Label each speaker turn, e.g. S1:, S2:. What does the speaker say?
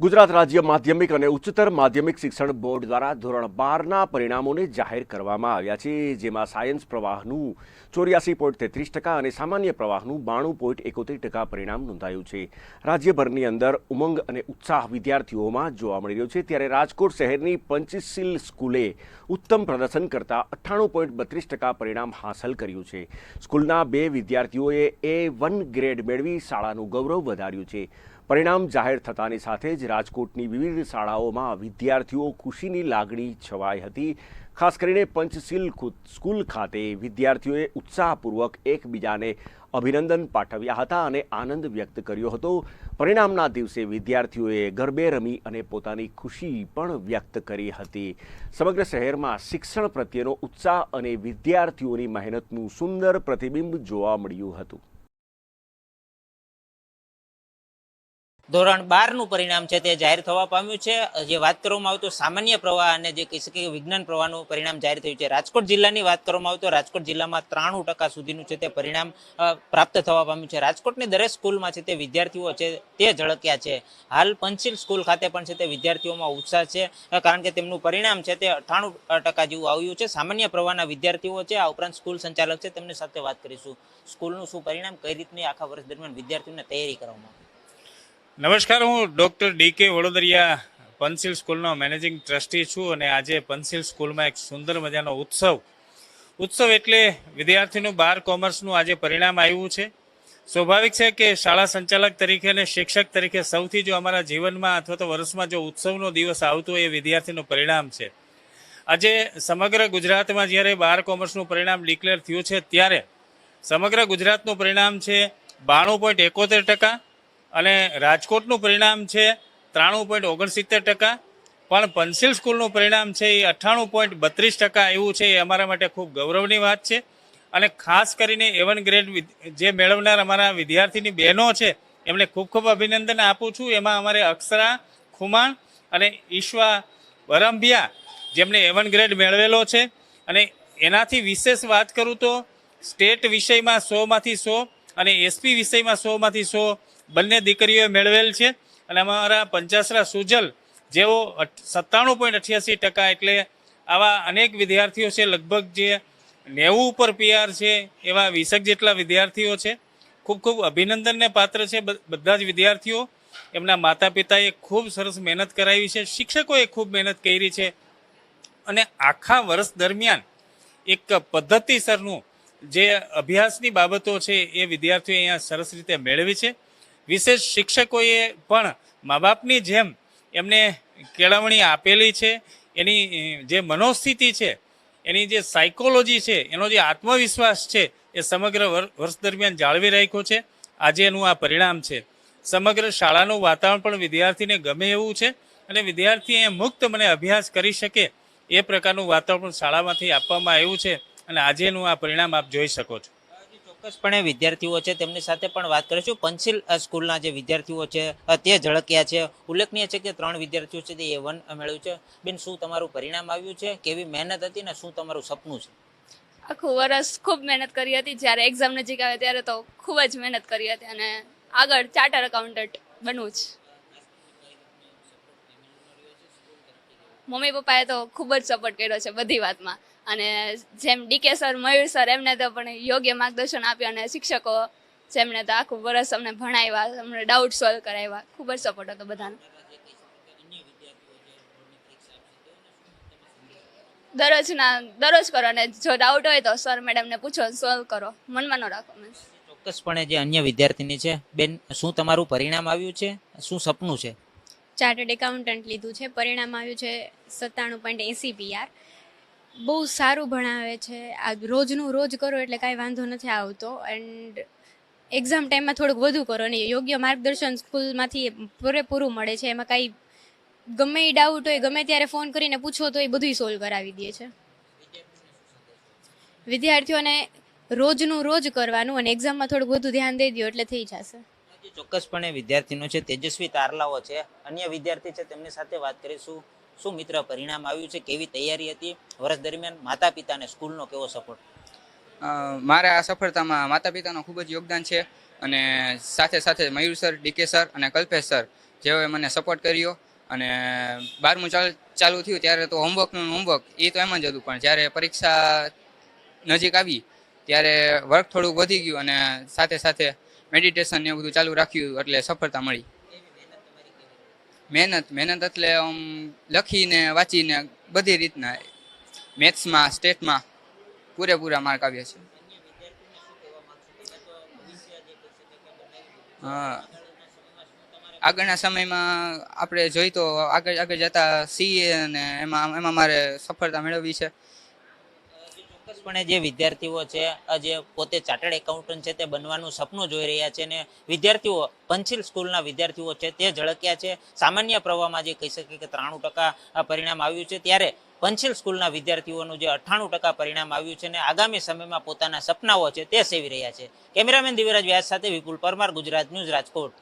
S1: ગુજરાત રાજ્ય માધ્યમિક અને ઉચ્ચતર માધ્યમિક શિક્ષણ બોર્ડ દ્વારા ધોરણ 12ના પરિણામોને જાહેર કરવામાં આવ્યા છે, જેમાં સાયન્સ પ્રવાહનું 84.33% અને સામાન્ય પ્રવાહનું 92.71% પરિણામ નોંધાયું છે. રાજ્યભરની અંદર ઉમંગ અને ઉત્સાહ વિદ્યાર્થીઓમાં જોવા મળી રહ્યો છે, ત્યારે રાજકોટ શહેરની પંચશીલ સ્કૂલે ઉત્તમ પ્રદર્શન કરતા 98.32% પરિણામ હાંસલ કર્યું છે. સ્કૂલના 2 વિદ્યાર્થીઓએ A1 ગ્રેડ મેળવી શાળાનું ગૌરવ વધાર્યું છે. પરિણામ જાહેર થતાની સાથે જ રાજકોટની વિવિધ શાળાઓમાં વિદ્યાર્થીઓ ખુશીની લાગણી છવાઈ હતી. ખાસ કરીને પંચશીલ સ્કૂલ ખાતે વિદ્યાર્થીઓએ ઉત્સાહપૂર્વક એકબીજાને અભિનંદન પાઠવ્યા હતા અને આનંદ વ્યક્ત કર્યો હતો. પરિણામના દિવસે વિદ્યાર્થીઓએ ગરબે રમી અને પોતાની ખુશી પણ વ્યક્ત કરી હતી. સમગ્ર શહેરમાં શિક્ષણ પ્રત્યેનો ઉત્સાહ અને વિદ્યાર્થીઓની મહેનતનું સુંદર પ્રતિબિંબ જોવા મળ્યું હતું.
S2: ધોરણ 12નું પરિણામ છે તે જાહેર થવા પામ્યું છે. જે વાત કરવામાં આવે તો સામાન્ય પ્રવાહ અને જે કહી શકીએ વિજ્ઞાન પ્રવાહનું પરિણામ જાહેર થયું છે. રાજકોટ જિલ્લાની વાત કરવામાં આવે તો રાજકોટ જિલ્લામાં 93% સુધીનું છે તે પરિણામ પ્રાપ્ત થવા પામ્યું છે. રાજકોટની દરેક સ્કૂલમાં છે તે વિદ્યાર્થીઓ છે તે ઝળક્યા છે. હાલ પંચશીલ સ્કૂલ ખાતે પણ છે તે વિદ્યાર્થીઓમાં ઉત્સાહ છે, કારણ કે તેમનું પરિણામ છે તે 98% જેવું આવ્યું છે. સામાન્ય પ્રવાહના વિદ્યાર્થીઓ છે, આ ઉપરાંત સ્કૂલ સંચાલક છે, તેમની સાથે વાત કરીશું. સ્કૂલનું શું પરિણામ, કઈ રીતની આખા વર્ષ દરમિયાન વિદ્યાર્થીઓને તૈયારી કરવામાં?
S3: નમસ્કાર, હું ડૉક્ટર ડી.કે. વડોદરિયા પંચશીલ સ્કૂલનો મેનેજિંગ ટ્રસ્ટી છું અને આજે પંચશીલ સ્કૂલમાં એક સુંદર મજાનો ઉત્સવ એટલે વિદ્યાર્થીનું 12 કોમર્સનું આજે પરિણામ આવ્યું છે. સ્વાભાવિક છે કે શાળા સંચાલક તરીકે અને શિક્ષક તરીકે સૌથી જો અમારા જીવનમાં અથવા તો વર્ષમાં જો ઉત્સવનો દિવસ આવતો હોય એ વિદ્યાર્થીનું પરિણામ છે. આજે સમગ્ર ગુજરાતમાં જ્યારે 12 કોમર્સનું પરિણામ ડિક્લેર થયું છે ત્યારે સમગ્ર ગુજરાતનું પરિણામ છે 92.71%. અને રાજકોટનું પરિણામ છે 93.69%. પણ પંચશીલ સ્કૂલનું પરિણામ છે એ 98.32% આવ્યું છે. એ અમારા માટે ખૂબ ગૌરવની વાત છે. અને ખાસ કરીને A1 ગ્રેડ જે મેળવનાર અમારા વિદ્યાર્થીની બહેનો છે એમને ખૂબ ખૂબ અભિનંદન આપું છું. એમાં અમારે અક્ષરા ખુમાણ અને ઈશ્વા વરંભિયા જેમને A1 ગ્રેડ મેળવેલો છે. અને એનાથી વિશેષ વાત કરું તો સ્ટેટ વિષયમાં 100માંથી 100 અને એસપી વિષયમાં 100માંથી 100 બંને દીકરીઓએ મેળવેલ છે. અને અમારા પંચાસરા સુજલ જેઓ 97.88%, એટલે આવા અનેક વિદ્યાર્થીઓ છે, લગભગ જે 90 ઉપર PR છે એવા 20 જેટલા વિદ્યાર્થીઓ છે. ખૂબ ખૂબ અભિનંદનને પાત્ર છે બધા જ વિદ્યાર્થીઓ. એમના માતા પિતાએ ખૂબ સરસ મહેનત કરાવી છે, શિક્ષકોએ ખૂબ મહેનત કરી છે. અને આખા વર્ષ દરમિયાન એક પદ્ધતિસરનું જે અભ્યાસની બાબતો છે એ વિદ્યાર્થીઓ અહીંયા સરસ રીતે મેળવી છે. વિશેષ શિક્ષકોએ પણ મા બાપની જેમ એમને કેળવણી આપેલી છે. એની જે મનોસ્થિતિ છે, એની જે સાયકોલોજી છે, એનો જે આત્મવિશ્વાસ છે એ સમગ્ર વર્ષ દરમિયાન જાળવી રાખ્યો છે. આજે એનું આ પરિણામ છે. સમગ્ર શાળાનું વાતાવરણ પણ વિદ્યાર્થીને ગમે એવું છે અને વિદ્યાર્થી એ મુક્ત મને અભ્યાસ કરી શકે એ પ્રકારનું વાતાવરણ શાળામાંથી આપવામાં આવ્યું છે. અને આજે એનું આ પરિણામ આપ જોઈ શકો છો.
S2: ચોક્કસપણે વિદ્યાર્થીઓ છે તેમની સાથે પણ વાત કરીશું. પંચશીલ સ્કૂલના જે વિદ્યાર્થીઓ છે તે ઝળક્યા છે. ઉલ્લેખનીય છે કે 3 વિદ્યાર્થીઓ છે તે A1 મેળવ્યું છે. બેન, શું તમારું પરિણામ આવ્યું છે? કેવી મહેનત હતી ને શું તમારું સપનું છે?
S4: આખું વર્ષ ખૂબ મહેનત કરી હતી. જ્યારે એક્ઝામ નજીક આવે ત્યારે તો ખૂબ જ મહેનત કરી હતી અને આગળ ચાર્ટર એકાઉન્ટન્ટ બનવું જ. મમ્મી પપ્પાએ તો ખૂબ જ સપોર્ટ કર્યો છે બધી વાતમાં. અને જેમ ડી.કે. સર, મયુર સર, એમને તો પણ યોગ્ય માર્ગદર્શન આપ્યું અને શિક્ષકો જેમને તો આખું વર્ષ અમને ભણાવ્યા, અમને ડાઉટ સોલ્વ કરાવ્યા. ખૂબ જ સપોર્ટ હતો બધાનો. દરરોજ કરો અને જો ડાઉટ હોય તો સર મેડમને પૂછો, સોલ્વ કરો, મનમાં ન રાખો.
S2: ચોક્કસપણે જે અન્ય વિદ્યાર્થીની છે, બેન, શું તમારું પરિણામ આવ્યું છે? શું સપનું છે?
S5: ચાર્ટર્ડ એકાઉન્ટન્ટ લીધું છે. પરિણામ આવ્યું છે 97.80 PR. બહુ સારું ભણાવે છે. આ રોજનું રોજ કરો એટલે કાંઈ વાંધો નથી આવતો. એન્ડ એક્ઝામ ટાઈમમાં થોડુંક વધુ કરો અને યોગ્ય માર્ગદર્શન સ્કૂલમાંથી પૂરેપૂરું મળે છે. એમાં કાંઈ ગમે એ ડાઉટ હોય ગમે ત્યારે ફોન કરીને પૂછો તો એ બધું સોલ્વ કરાવી દે છે. વિદ્યાર્થીઓને રોજનું રોજ કરવાનું અને એક્ઝામમાં થોડુંક વધુ ધ્યાન દઈ દો એટલે થઈ જશે.
S2: ચોક્કસપણે વિદ્યાર્થીનો છે તેજસ્વી તારલાઓ છે, અન્ય વિદ્યાર્થી છે, તેમની સાથે વાત કરીશું. શું મિત્ર પરિણામ આવ્યું છે? કેવી તૈયારી હતી વર્ષ દરમિયાન? માતા પિતા અને સ્કૂલનો કેવો સપોર્ટ?
S6: મારા આ સફળતામાં માતા પિતાનો ખૂબ જ યોગદાન છે અને સાથે સાથે મયુર સર, ડી.કે. સર અને કલ્પેશ સર જેઓએ મને સપોર્ટ કર્યો. અને 12મું ચાલુ થયું ત્યારે તો હોમવર્ક એ તો એમ જ હતું, પણ જ્યારે પરીક્ષા નજીક આવી ત્યારે વર્ક થોડુંક વધી ગયું અને સાથે સાથે મેડિટેશન ને એવું બધું ચાલુ રાખ્યું એટલે સફળતા મળી. મહેનત એટલે લખીને વાંચીને બધી રીતના મેથ્સમાં સ્ટેટમાં પૂરેપૂરા માર્ક આવ્યા છે. આગળના સમયમાં આપણે જોઈ તો આગળ જતા સીએ અને એમાં મારે સફળતા મેળવવી છે.
S2: ચોક્કસપણે જે વિદ્યાર્થીઓ છે જે પોતે ચાર્ટર્ડ એકાઉન્ટન્ટ છે તે બનવાનું સપનું જોઈ રહ્યા છે અને વિદ્યાર્થીઓ પંચિલ સ્કૂલના વિદ્યાર્થીઓ છે તે ઝળક્યા છે. સામાન્ય પ્રવાહમાં જે કહી શકીએ કે 93% પરિણામ આવ્યું છે, ત્યારે પંચિલ સ્કૂલના વિદ્યાર્થીઓનું જે 98% પરિણામ આવ્યું છે અને આગામી સમયમાં પોતાના સપનાઓ છે તે સેવી રહ્યા છે. કેમેરામેન દિવ્યરાજ વ્યાસ સાથે વિપુલ પરમાર, ગુજરાત ન્યૂઝ, રાજકોટ.